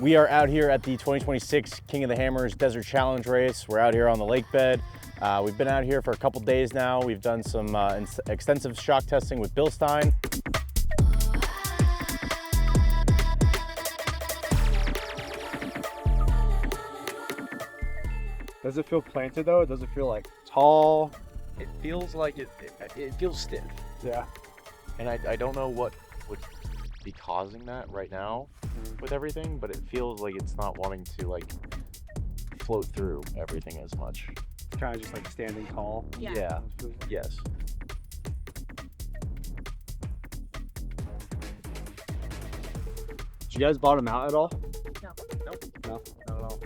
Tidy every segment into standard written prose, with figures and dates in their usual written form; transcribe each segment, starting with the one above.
We are out here at the 2026 King of the Hammers Desert Challenge race. We're out here on the lake bed. We've been out here for a couple days now. We've done some extensive shock testing with Bilstein. Does it feel planted though? Does it feel like tall? It feels like it feels stiff. Yeah. And I don't know what would be causing that right now with everything, but it feels like it's not wanting to like float through everything as much. It's kind of just like standing tall. Yeah. Yes. Did you guys bottom out at all? No. Nope. No, not at all.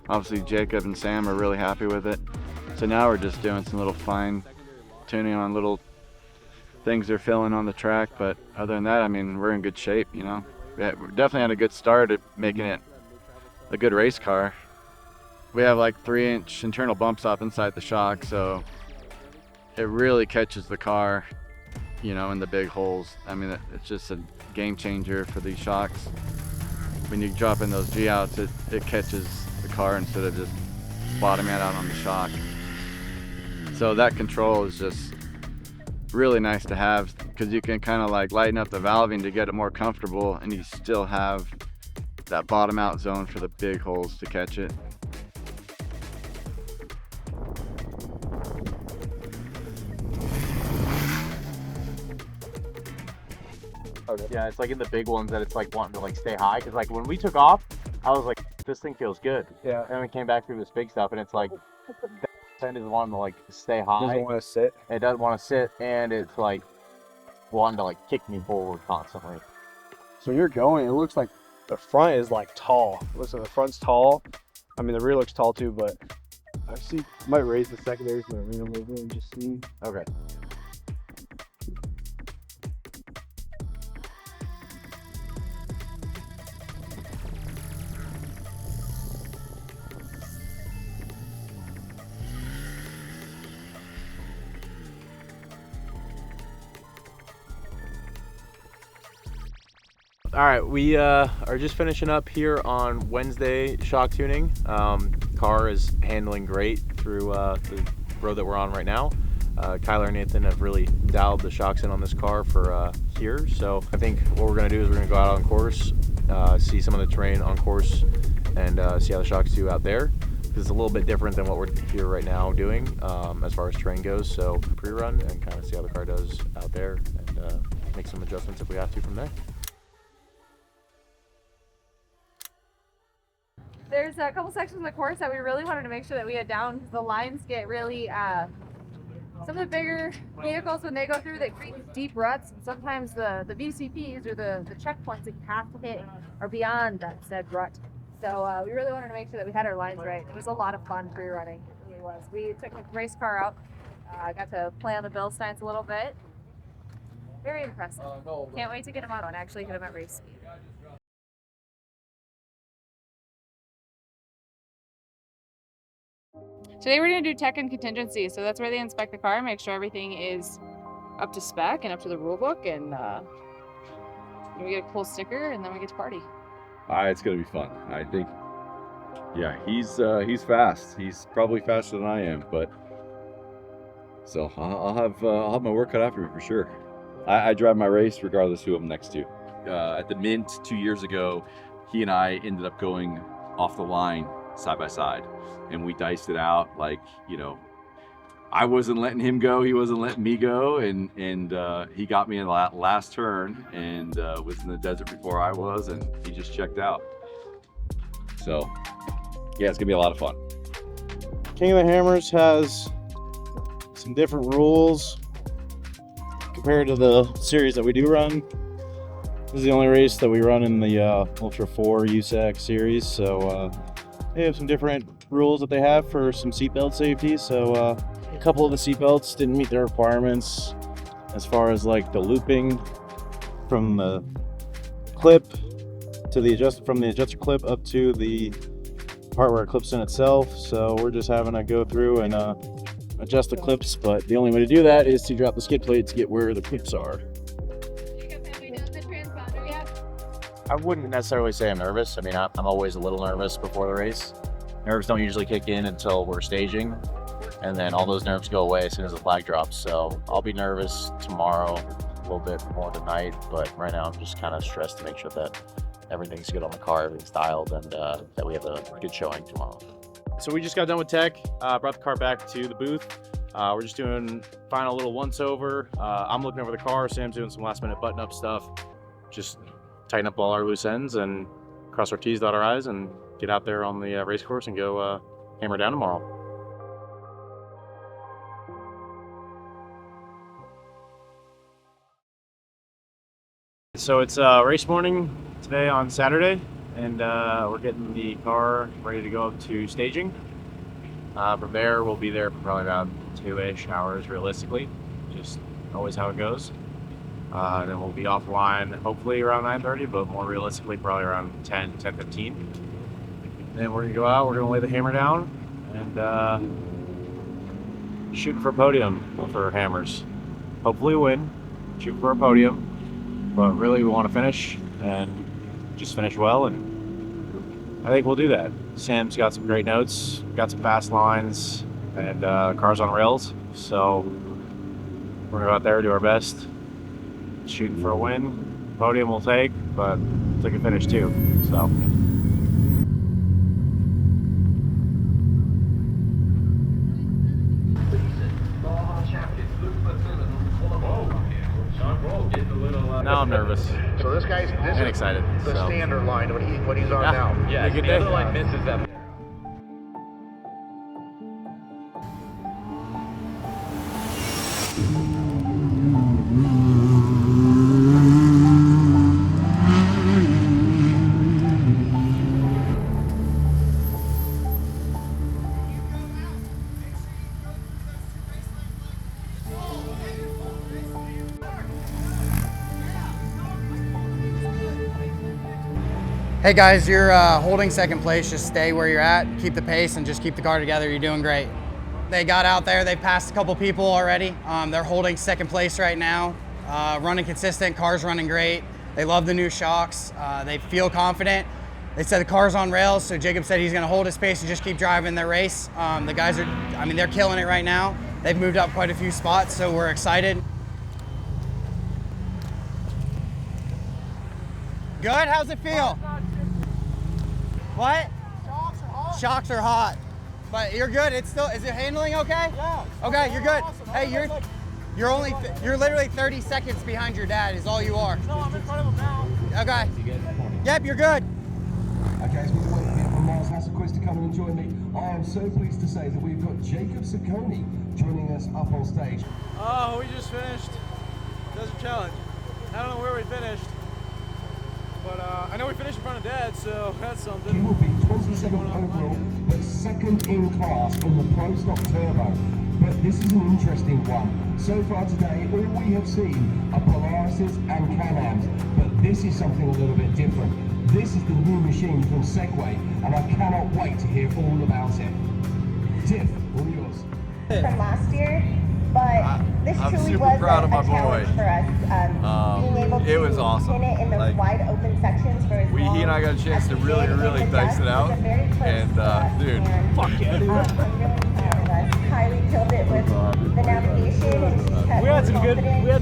Obviously Jacob and Sam are really happy with it. So now we're just doing some little fine tuning on little things they're filling on the track. But other than that, I mean, we're in good shape, you know. We're definitely had a good start at making it a good race car. We have like 3-inch internal bump stop inside the shock, so it really catches the car, you know, in the big holes. I mean, it's just a game changer for these shocks. When you drop in those G-outs, it catches the car instead of just bottoming it out on the shock. So that control is just really nice to have, because you can kind of like lighten up the valving to get it more comfortable, and you still have that bottom out zone for the big holes to catch it. Okay. Yeah, it's like in the big ones that it's like wanting to like stay high, because like when we took off, I was like, this thing feels good. Yeah. And we came back through this big stuff, and it's like that end is wanting to like stay high. Doesn't want to sit. It doesn't want to sit, and it's like wanting to like kick me forward constantly. So you're going, it looks like the front is like tall. It looks like the front's tall. I mean, the rear looks tall too, but I see, might raise the secondaries in the arena a little bit and just see. Okay. All right, we are just finishing up here on Wednesday shock tuning. Car is handling great through the road that we're on right now. Kyler and Nathan have really dialed the shocks in on this car for here. So I think what we're gonna do is we're gonna go out on course, see some of the terrain on course, and see how the shocks do out there. Because it's a little bit different than what we're here right now doing as far as terrain goes. So pre-run and kind of see how the car does out there, and make some adjustments if we have to from there. There's a couple sections of the course that we really wanted to make sure that we had down, because the lines get really, some of the bigger vehicles, when they go through, they create deep ruts, and sometimes the VCPs or the checkpoints that you have to hit are beyond that said rut. So we really wanted to make sure that we had our lines right. It was a lot of fun pre-running, it really was. We took the race car out, got to play on the Bilsteins a little bit. Very impressive. Can't wait to get them out and actually hit them at race speed. Today we're going to do tech and contingency, so that's where they inspect the car, make sure everything is up to spec and up to the rule book, and we get a cool sticker, and then we get to party. It's gonna be fun. I think, yeah, he's fast. He's probably faster than I am, but so I'll have my work cut out for me for sure. I drive my race regardless who I'm next to. At the Mint 2 years ago, he and I ended up going off the line side by side, and we diced it out. Like, you know, I wasn't letting him go, he wasn't letting me go, and he got me in the last turn, and was in the desert before I was, and he just checked out. So yeah, it's gonna be a lot of fun. King of the Hammers has some different rules compared to the series that we do run. This is the only race that we run in the Ultra 4 USAC series, so they have some different rules that they have for some seatbelt safety. So a couple of the seatbelts didn't meet their requirements as far as like the looping from the clip to the adjuster clip up to the part where it clips in itself. So we're just having to go through and adjust the clips, but the only way to do that is to drop the skid plate to get where the clips are. I wouldn't necessarily say I'm nervous. I mean, I'm always a little nervous before the race. Nerves don't usually kick in until we're staging, and then all those nerves go away as soon as the flag drops. So I'll be nervous tomorrow, a little bit more tonight, but right now I'm just kind of stressed to make sure that everything's good on the car, everything's dialed, and that we have a good showing tomorrow. So we just got done with tech, brought the car back to the booth. We're just doing final little once over. I'm looking over the car, Sam's doing some last minute button up stuff. Just tighten up all our loose ends and cross our T's, dot our I's, and get out there on the race course and go hammer down tomorrow. So it's race morning today on Saturday, and we're getting the ar ready to go up to staging. From there, we'll be there for probably about 2-ish hours realistically, just always how it goes. And then we'll be offline hopefully around 9:30, but more realistically probably around 10:15. Then we're gonna go out, we're gonna lay the hammer down, and shoot for a podium for hammers. Hopefully win, shoot for a podium, but really we want to finish and just finish well, and I think we'll do that. Sam's got some great notes, got some fast lines, and cars on rails, so we're gonna go out there, do our best. Shooting for a win, podium we'll take, but take a finish too, so. Now I'm nervous. So this guy's and excited. The standard line what he's on now. Yeah, good day. Line misses that. Hey guys, you're holding second place. Just stay where you're at, keep the pace, and just keep the car together. You're doing great. They got out there, they passed a couple people already. They're holding second place right now. Running consistent, car's running great. They love the new shocks. They feel confident. They said the car's on rails, so Jacob said he's gonna hold his pace and just keep driving their race. The guys are, I mean, they're killing it right now. They've moved up quite a few spots, so we're excited. Good, how's it feel? What? Shocks are hot. Shocks are hot. But you're good. It's still, is it handling okay? Yeah. Okay, you're good. Awesome. Hey, you're literally 30 seconds behind your dad is all you are. No, I'm in front of him now. Okay. Yep, you're good. Okay, as we wait here for Mars Hassel Quiz to come and join me, I am so pleased to say that we've got Jacob Zuccone joining us up on stage. Oh, we just finished Desert Challenge. I don't know where we finished. But I know we finished in front of Dad, so that's something. He will be 27th overall, but second in class in the Pro Stock Turbo. But this is an interesting one. So far today, all we have seen are Polarises and Can-Ams, but this is something a little bit different. This is the new machine from Segway, and I cannot wait to hear all about it. Tiff, all yours. From last year, but this truly was a challenge for us. Being able to was awesome. hit it in those wide open sections for as long He and I got a chance to really dice it out, and dude, fuck yeah, dude. I'm really proud of us. Kylie killed it with the navigation, and she kept we had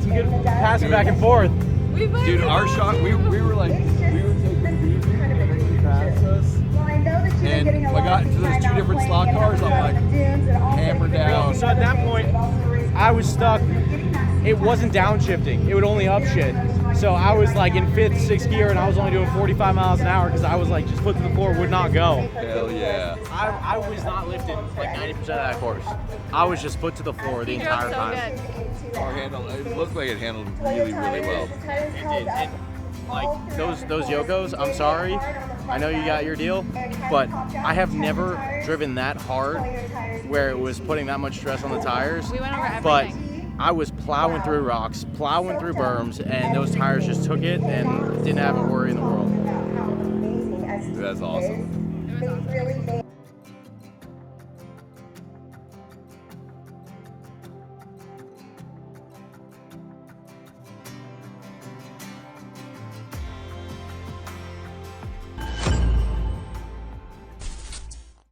some good passing back and forth. Dude, our shot, we were like, we were taking these really past us. Well, I know that you were getting a And I got into those two different slot cars, I'm like, hammer down. So at that point, I was stuck. It wasn't downshifting. It would only upshift. So I was like in 5th, 6th gear, and I was only doing 45 miles an hour because I was like just foot to the floor, would not go. Hell yeah. I was not lifting like 90% of that course. I was just foot to the floor the entire time. Our handle, it looked like it handled really well. It like those Yokos, I'm sorry. I know you got your deal, but I have never driven that hard where it was putting that much stress on the tires. We went over everything. But I was plowing through rocks, plowing through berms, and those tires just took it and didn't have a worry in the world. That's awesome.